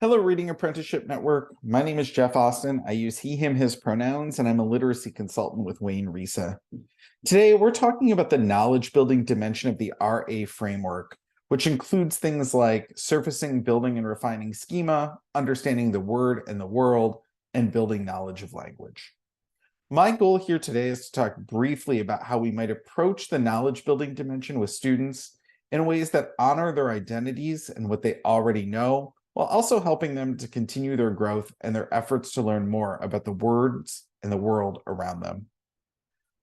Hello, Reading Apprenticeship Network. My name is Jeff Austin. I use he, him, his pronouns, and I'm a literacy consultant with Wayne Risa. Today, we're talking about the knowledge building dimension of the RA framework, which includes things like surfacing, building, and refining schema, understanding the word and the world, and building knowledge of language. My goal here today is to talk briefly about how we might approach the knowledge building dimension with students in ways that honor their identities and what they already know, while also helping them to continue their growth and their efforts to learn more about the words and the world around them.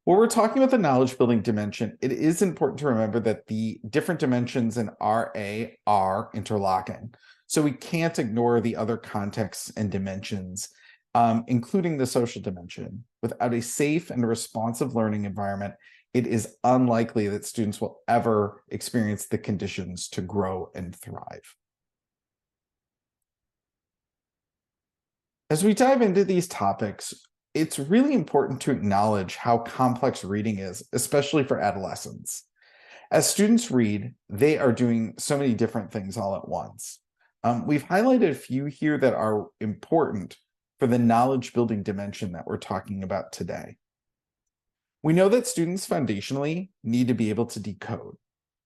When we're talking about the knowledge building dimension, it is important to remember that the different dimensions in RA are interlocking. So we can't ignore the other contexts and dimensions, including the social dimension. Without a safe and responsive learning environment, it is unlikely that students will ever experience the conditions to grow and thrive. As we dive into these topics, it's really important to acknowledge how complex reading is, especially for adolescents. As students read, they are doing so many different things all at once. We've highlighted a few here that are important for the knowledge building dimension that we're talking about today. We know that students foundationally need to be able to decode.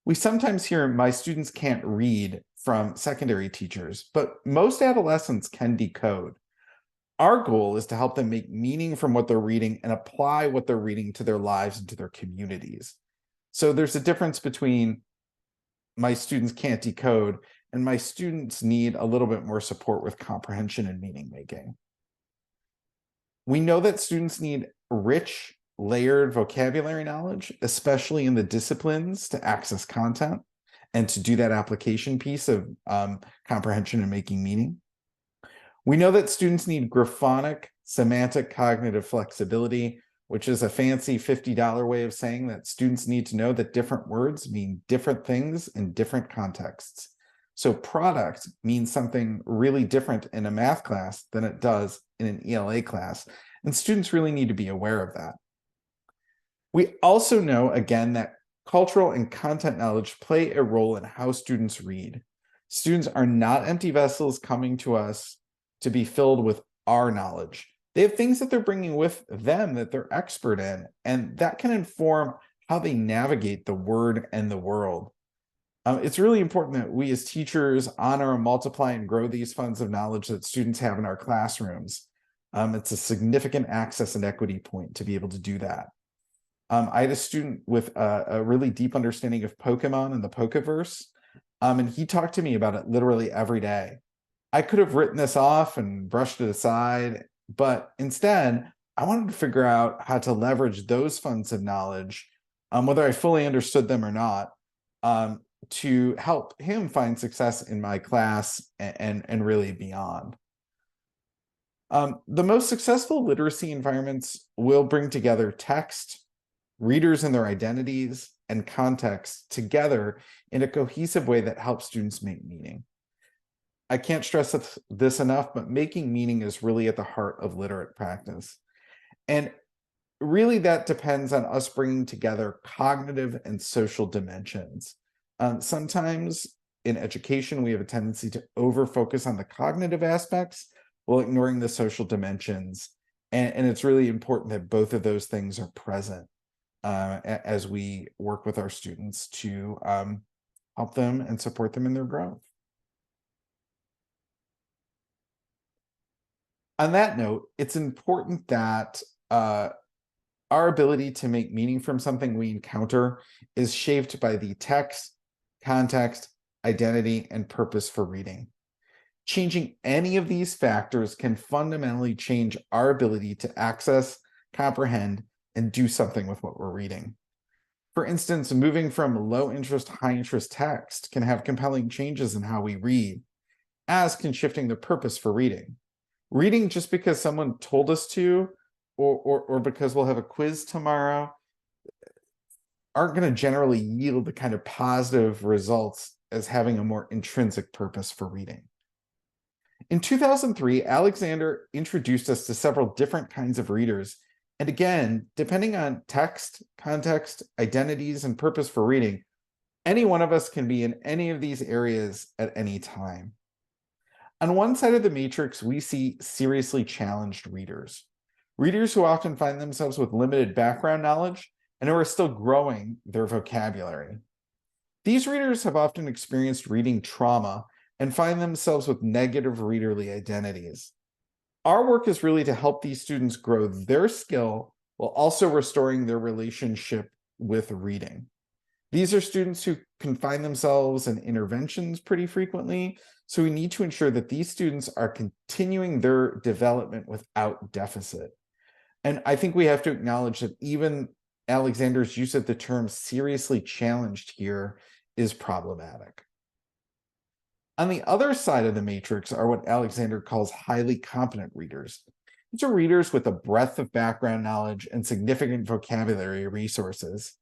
We sometimes hear my students can't read from secondary teachers, but most adolescents can decode. Our goal is to help them make meaning from what they're reading and apply what they're reading to their lives and to their communities. So there's a difference between my students can't decode and my students need a little bit more support with comprehension and meaning making. We know that students need rich, layered vocabulary knowledge, especially in the disciplines to access content and to do that application piece of comprehension and making meaning. We know that students need graphonic, semantic cognitive flexibility, which is a fancy $50 way of saying that students need to know that different words mean different things in different contexts. So product means something really different in a math class than it does in an ELA class, and students really need to be aware of that. We also know, again, that cultural and content knowledge play a role in how students read. Students are not empty vessels coming to us to be filled with our knowledge. They have things that they're bringing with them that they're expert in, and that can inform how they navigate the word and the world. It's really important that we as teachers honor and multiply and grow these funds of knowledge that students have in our classrooms. It's a significant access and equity point to be able to do that. I had a student with a really deep understanding of Pokemon and the Pokeverse, and he talked to me about it literally every day. I could have written this off and brushed it aside, but instead, I wanted to figure out how to leverage those funds of knowledge, whether I fully understood them or not, to help him find success in my class and really beyond. The most successful literacy environments will bring together text, readers and their identities, and context together in a cohesive way that helps students make meaning. I can't stress this enough, but making meaning is really at the heart of literate practice. And really that depends on us bringing together cognitive and social dimensions. Sometimes in education, we have a tendency to over-focus on the cognitive aspects while ignoring the social dimensions. And it's really important that both of those things are present as we work with our students to help them and support them in their growth. On that note, it's important that our ability to make meaning from something we encounter is shaped by the text, context, identity, and purpose for reading. Changing any of these factors can fundamentally change our ability to access, comprehend, and do something with what we're reading. For instance, moving from low interest, high interest text can have compelling changes in how we read, as can shifting the purpose for reading. Reading just because someone told us to, or because we'll have a quiz tomorrow, aren't going to generally yield the kind of positive results as having a more intrinsic purpose for reading. In 2003, Alexander introduced us to several different kinds of readers. And again, depending on text, context, identities, and purpose for reading, any one of us can be in any of these areas at any time. On one side of the matrix, we see seriously challenged readers. Readers who often find themselves with limited background knowledge and who are still growing their vocabulary. These readers have often experienced reading trauma and find themselves with negative readerly identities. Our work is really to help these students grow their skill while also restoring their relationship with reading. These are students who can find themselves in interventions pretty frequently, so we need to ensure that these students are continuing their development without deficit. And I think we have to acknowledge that even Alexander's use of the term seriously challenged here is problematic. On the other side of the matrix are what Alexander calls highly competent readers. These are readers with a breadth of background knowledge and significant vocabulary resources.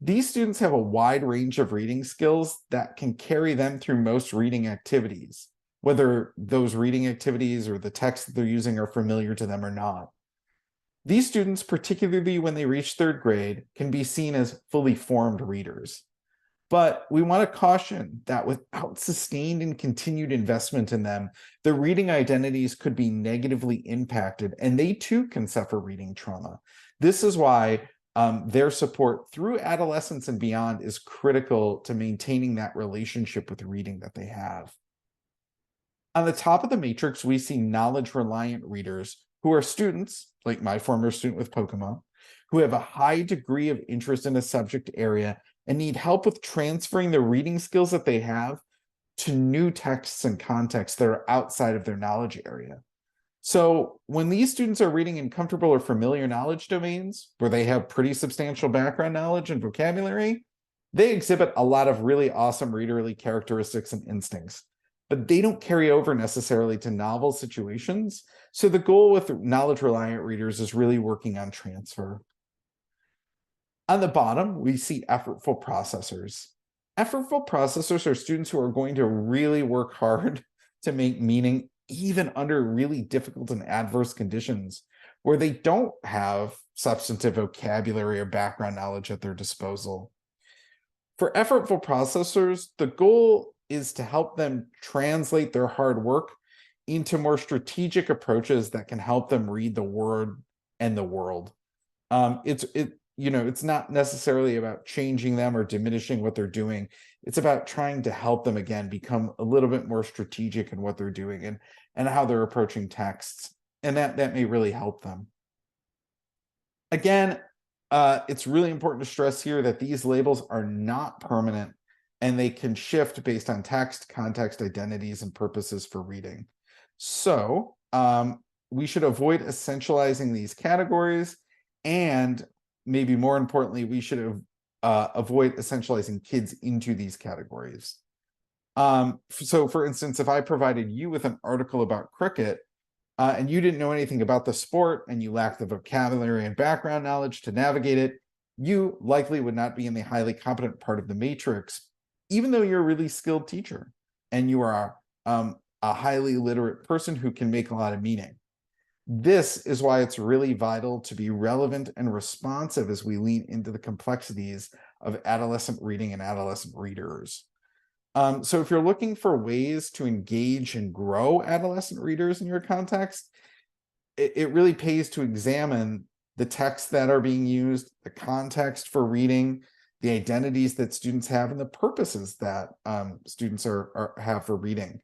These students have a wide range of reading skills that can carry them through most reading activities, whether those reading activities or the text that they're using are familiar to them or not. These students, particularly when they reach third grade, can be seen as fully formed readers. But we want to caution that without sustained and continued investment in them, their reading identities could be negatively impacted, and they too can suffer reading trauma. This is why their support through adolescence and beyond is critical to maintaining that relationship with reading that they have. On the top of the matrix, we see knowledge-reliant readers who are students, like my former student with Pokemon, who have a high degree of interest in a subject area and need help with transferring the reading skills that they have to new texts and contexts that are outside of their knowledge area. So when these students are reading in comfortable or familiar knowledge domains where they have pretty substantial background knowledge and vocabulary, they exhibit a lot of really awesome readerly characteristics and instincts, but they don't carry over necessarily to novel situations. So the goal with knowledge-reliant readers is really working on transfer. On the bottom, we see effortful processors. Effortful processors are students who are going to really work hard to make meaning even under really difficult and adverse conditions where they don't have substantive vocabulary or background knowledge at their disposal. For effortful processors, the goal is to help them translate their hard work into more strategic approaches that can help them read the word and the world. It's not necessarily about changing them or diminishing what they're doing. It's about trying to help them again become a little bit more strategic in what they're doing and how they're approaching texts. And that may really help them. Again, it's really important to stress here that these labels are not permanent and they can shift based on text, context, identities, and purposes for reading. So we should avoid essentializing these categories, and maybe more importantly, we should avoid essentializing kids into these categories. So for instance, if I provided you with an article about cricket and you didn't know anything about the sport and you lacked the vocabulary and background knowledge to navigate it, you likely would not be in the highly competent part of the matrix, even though you're a really skilled teacher and you are a highly literate person who can make a lot of meaning. This is why it's really vital to be relevant and responsive as we lean into the complexities of adolescent reading and adolescent readers. So if you're looking for ways to engage and grow adolescent readers in your context, it really pays to examine the texts that are being used, the context for reading, the identities that students have, and the purposes that students have for reading.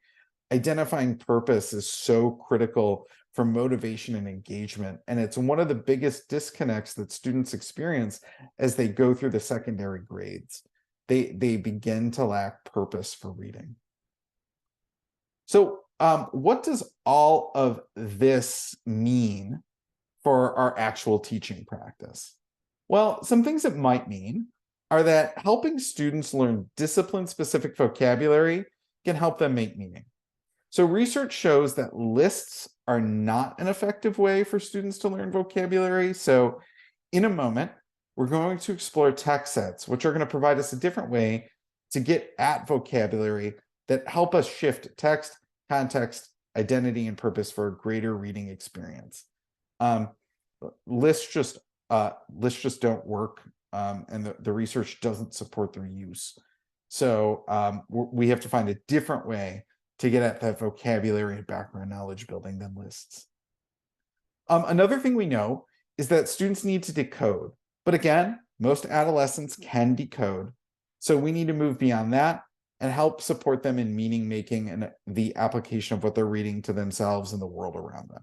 Identifying purpose is so critical for motivation and engagement, and it's one of the biggest disconnects that students experience as they go through the secondary grades. They begin to lack purpose for reading. So what does all of this mean for our actual teaching practice? Well, some things it might mean are that helping students learn discipline-specific vocabulary can help them make meaning. So research shows that lists are not an effective way for students to learn vocabulary. So in a moment, we're going to explore text sets, which are going to provide us a different way to get at vocabulary that help us shift text, context, identity, and purpose for a greater reading experience. Lists just don't work, and the research doesn't support their use. So we have to find a different way to get at that vocabulary and background knowledge building than lists. Another thing we know is that students need to decode. But again, most adolescents can decode. So we need to move beyond that and help support them in meaning making and the application of what they're reading to themselves and the world around them.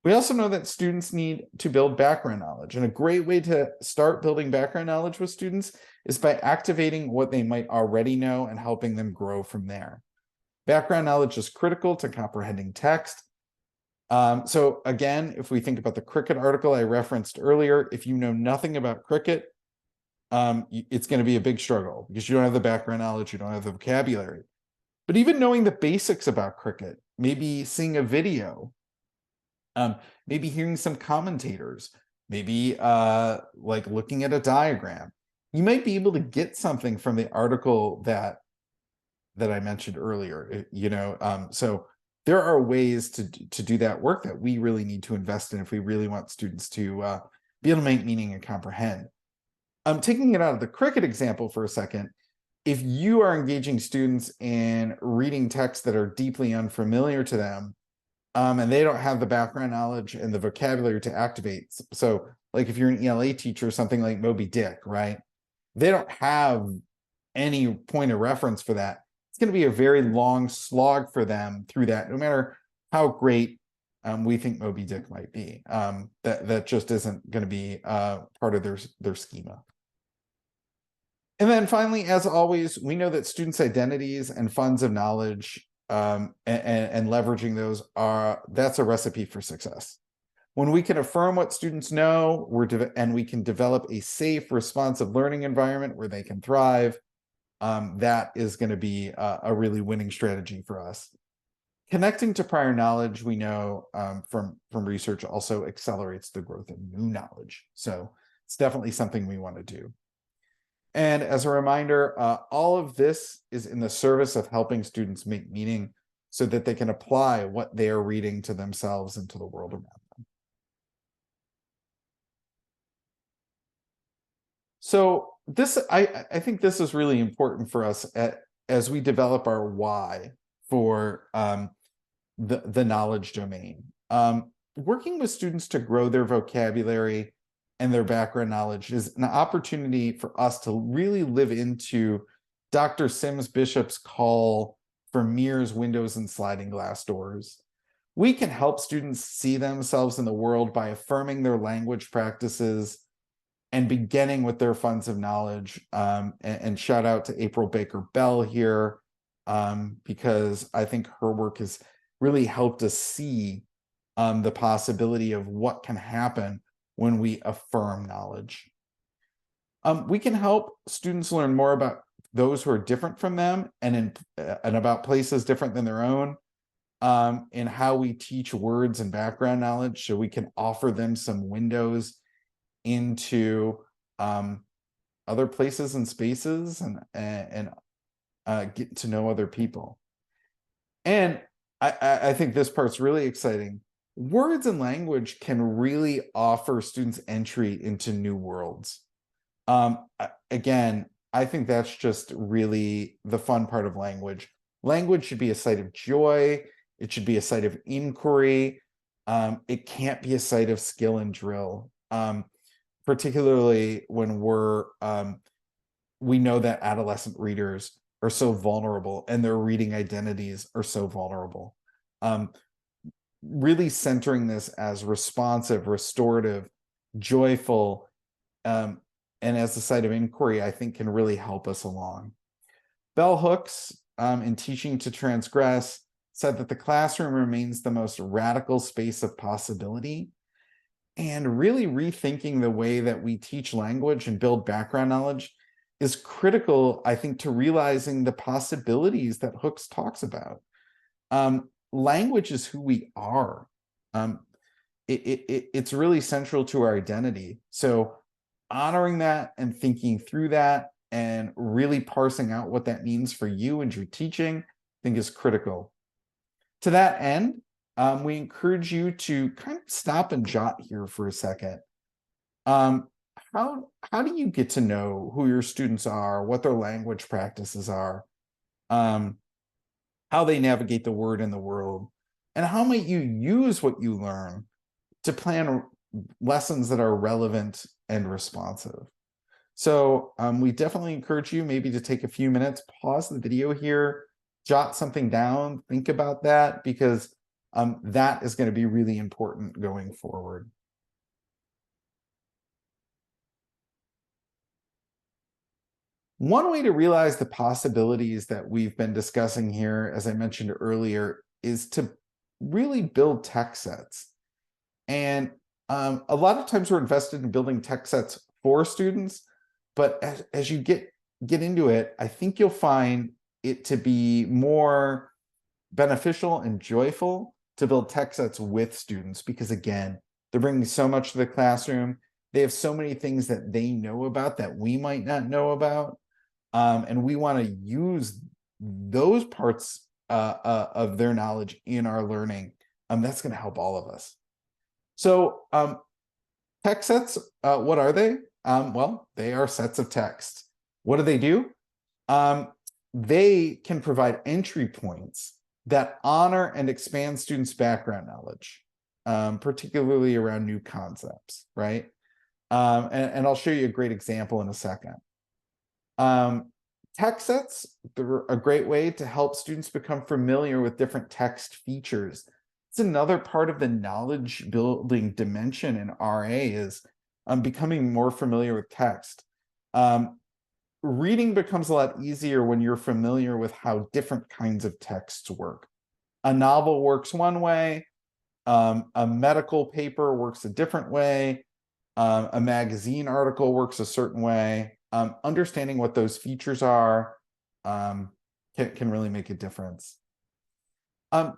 We also know that students need to build background knowledge. And a great way to start building background knowledge with students is by activating what they might already know and helping them grow from there. Background knowledge is critical to comprehending text. So again, if we think about the cricket article I referenced earlier, if you know nothing about cricket, it's going to be a big struggle because you don't have the background knowledge, you don't have the vocabulary. But even knowing the basics about cricket, maybe seeing a video, maybe hearing some commentators, maybe like looking at a diagram, you might be able to get something from the article that I mentioned earlier. So there are ways to do that work that we really need to invest in if we really want students to be able to make meaning and comprehend. Taking it out of the cricket example for a second, if you are engaging students in reading texts that are deeply unfamiliar to them, and they don't have the background knowledge and the vocabulary to activate. So like if you're an ELA teacher, something like Moby Dick, right? They don't have any point of reference for that. It's going to be a very long slog for them through that, no matter how great we think Moby Dick might be. That just isn't going to be part of their schema. And then finally, as always, we know that students' identities and funds of knowledge and leveraging those that's a recipe for success. When we can affirm what students know, and we can develop a safe, responsive learning environment where they can thrive, that is going to be a really winning strategy for us. Connecting to prior knowledge, we know from research, also accelerates the growth of new knowledge. So it's definitely something we want to do. And as a reminder, all of this is in the service of helping students make meaning so that they can apply what they are reading to themselves and to the world around them. So I think this is really important for us as we develop our why for the knowledge domain. Working with students to grow their vocabulary and their background knowledge is an opportunity for us to really live into Dr. Sims Bishop's call for mirrors, windows, and sliding glass doors. We can help students see themselves in the world by affirming their language practices and beginning with their funds of knowledge. And shout out to April Baker Bell here, because I think her work has really helped us see the possibility of what can happen when we affirm knowledge. We can help students learn more about those who are different from them and about places different than their own, in how we teach words and background knowledge, so we can offer them some windows into other places and spaces and get to know other people. And I think this part's really exciting. Words and language can really offer students entry into new worlds. Again, I think that's just really the fun part of language. Language should be a site of joy. It should be a site of inquiry. It can't be a site of skill and drill, particularly when we know that adolescent readers are so vulnerable and their reading identities are so vulnerable. Really centering this as responsive, restorative, joyful, and as a site of inquiry, I think can really help us along. Bell Hooks, in Teaching to Transgress, said that the classroom remains the most radical space of possibility, and really rethinking the way that we teach language and build background knowledge is critical, I think, to realizing the possibilities that Hooks talks about. Language is who we are. It's really central to our identity. So honoring that and thinking through that and really parsing out what that means for you and your teaching, I think is critical. To that end, we encourage you to kind of stop and jot here for a second. How do you get to know who your students are, what their language practices are? How how they navigate the word and the world, and how might you use what you learn to plan lessons that are relevant and responsive. So we definitely encourage you maybe to take a few minutes, pause the video here, jot something down, think about that, because that is going to be really important going forward. One way to realize the possibilities that we've been discussing here, as I mentioned earlier, is to really build tech sets. And a lot of times we're invested in building tech sets for students, but as you get into it, I think you'll find it to be more beneficial and joyful to build tech sets with students, because again, they're bringing so much to the classroom. They have so many things that they know about that we might not know about. And we want to use those parts of their knowledge in our learning. That's going to help all of us. So text sets, what are they? Well, they are sets of text. What do? They can provide entry points that honor and expand students' background knowledge, particularly around new concepts, right? And I'll show you a great example in a second. Text sets, they're a great way to help students become familiar with different text features. It's another part of the knowledge building dimension in RA is becoming more familiar with text. Reading becomes a lot easier when you're familiar with how different kinds of texts work. A novel works one way, a medical paper works a different way, a magazine article works a certain way. Understanding what those features are can really make a difference.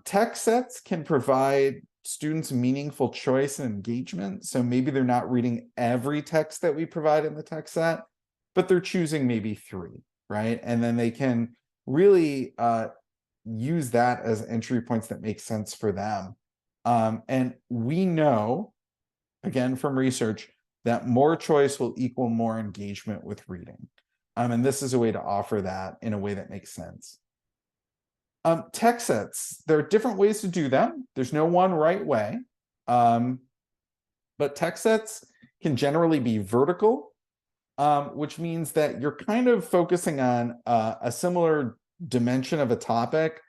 Text sets can provide students meaningful choice and engagement. So maybe they're not reading every text that we provide in the text set, but they're choosing maybe 3, right? And then they can really use that as entry points that make sense for them. And we know, again, from research, that more choice will equal more engagement with reading. And this is a way to offer that in a way that makes sense. Text sets, there are different ways to do them. There's no one right way. But text sets can generally be vertical, which means that you're kind of focusing on a similar dimension of a topic,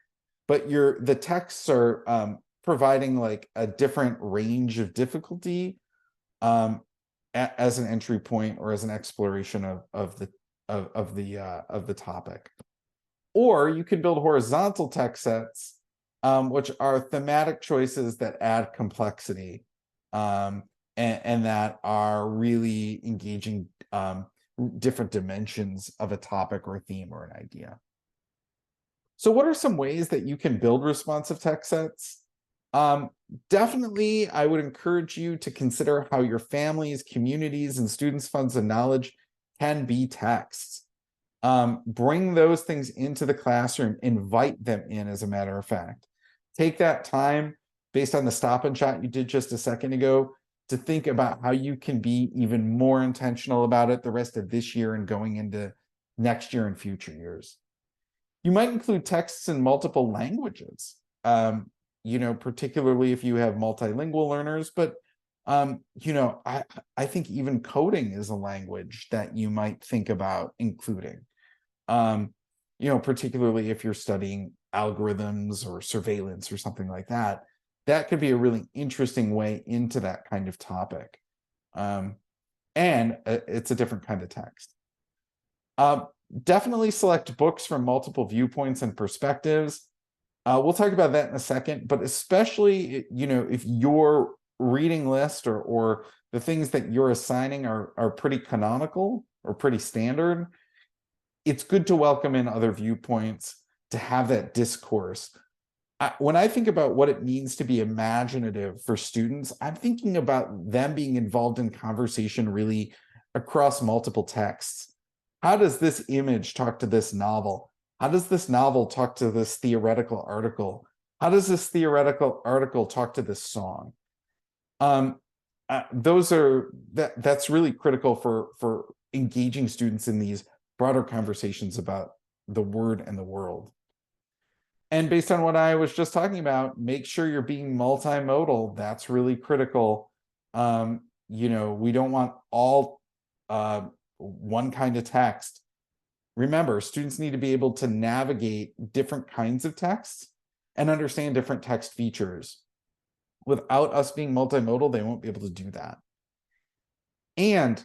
but the texts are providing like a different range of difficulty as an entry point or as an exploration of the topic. Or you can build horizontal text sets, which are thematic choices that add complexity and that are really engaging different dimensions of a topic or theme or an idea. So what are some ways that you can build responsive text sets? Definitely, I would encourage you to consider how your families, communities, and students' funds of knowledge can be texts. Bring those things into the classroom, invite them in, as a matter of fact. Take that time, based on the stop and shot you did just a second ago, to think about how you can be even more intentional about it the rest of this year and going into next year and future years. You might include texts in multiple languages, particularly if you have multilingual learners, but I think even coding is a language that you might think about including. Particularly if you're studying algorithms or surveillance or something like that, that could be a really interesting way into that kind of topic. And it's a different kind of text. Definitely select books from multiple viewpoints and perspectives. We'll talk about that in a second, but especially, if your reading list or the things that you're assigning are pretty canonical or pretty standard, it's good to welcome in other viewpoints, to have that discourse. When I think about what it means to be imaginative for students, I'm thinking about them being involved in conversation really across multiple texts. How does this image talk to this novel? How does this novel talk to this theoretical article? How does this theoretical article talk to this song? That's really critical for engaging students in these broader conversations about the word and the world. And based on what I was just talking about, make sure you're being multimodal. That's really critical. We don't want all one kind of text. Remember, students need to be able to navigate different kinds of texts and understand different text features. Without us being multimodal, they won't be able to do that. And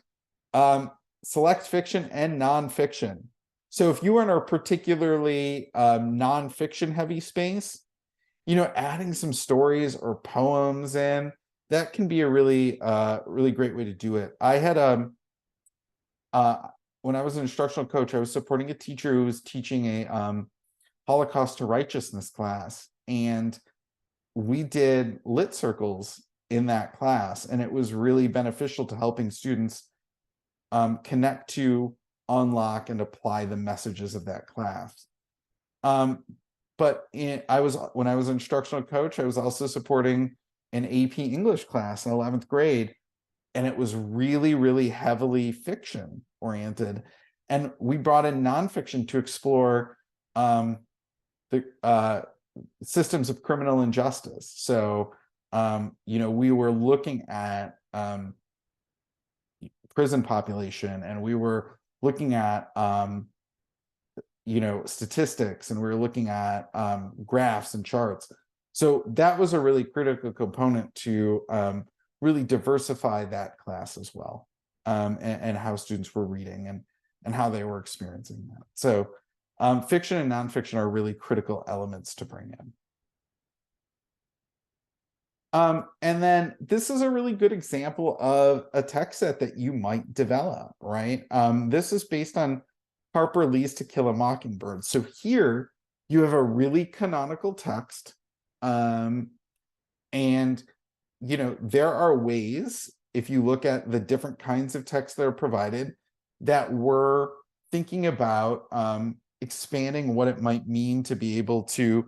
select fiction and nonfiction. So if you are in a particularly nonfiction heavy space, adding some stories or poems in, that can be a really great way to do it. I had when I was an instructional coach, I was supporting a teacher who was teaching a Holocaust to Righteousness class, and we did lit circles in that class, and it was really beneficial to helping students connect to, unlock, and apply the messages of that class. But when I was an instructional coach, I was also supporting an AP English class in 11th grade, and it was really, really heavily fiction oriented. And we brought in nonfiction to explore the systems of criminal injustice. So, we were looking at prison population, and we were looking at statistics, and we were looking at graphs and charts. So that was a really critical component to really diversify that class as well, and how students were reading and how they were experiencing that. So fiction and nonfiction are really critical elements to bring in. And then this is a really good example of a text set that you might develop, right? This is based on Harper Lee's To Kill a Mockingbird. So here you have a really canonical text. And, there are ways, if you look at the different kinds of text that are provided, that we're thinking about expanding what it might mean to be able to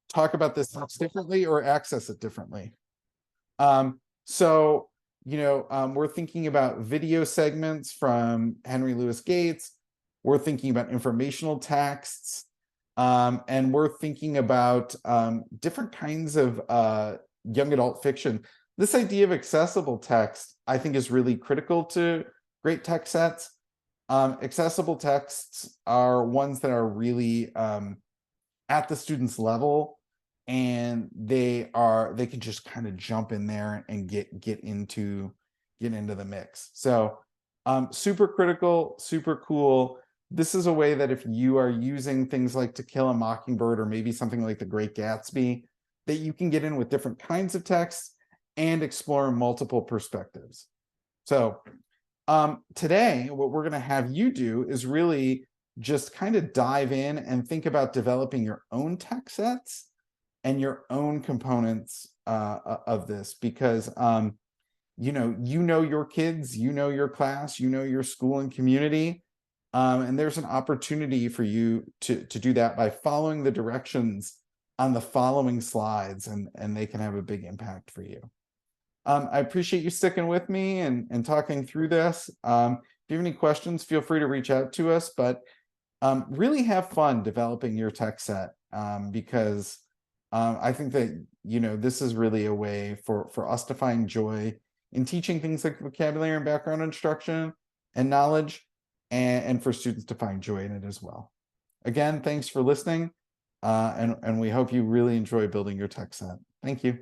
talk about this text differently or access it differently. We're thinking about video segments from Henry Louis Gates. We're thinking about informational texts, and we're thinking about different kinds of young adult fiction. This idea of accessible text, I think, is really critical to great text sets. Accessible texts are ones that are really at the student's level, and they can just kind of jump in there and get into the mix. So super critical, super cool. This is a way that if you are using things like To Kill a Mockingbird, or maybe something like The Great Gatsby, that you can get in with different kinds of texts and explore multiple perspectives. So today, what we're going to have you do is really just kind of dive in and think about developing your own text sets and your own components of this, because you know your kids, your class, your school and community, and there's an opportunity for you to do that by following the directions on the following slides, and they can have a big impact for you. I appreciate you sticking with me and talking through this. If you have any questions, feel free to reach out to us, but really have fun developing your text set, because I think that, this is really a way for us to find joy in teaching things like vocabulary and background instruction and knowledge, and for students to find joy in it as well. Again, thanks for listening, and we hope you really enjoy building your text set. Thank you.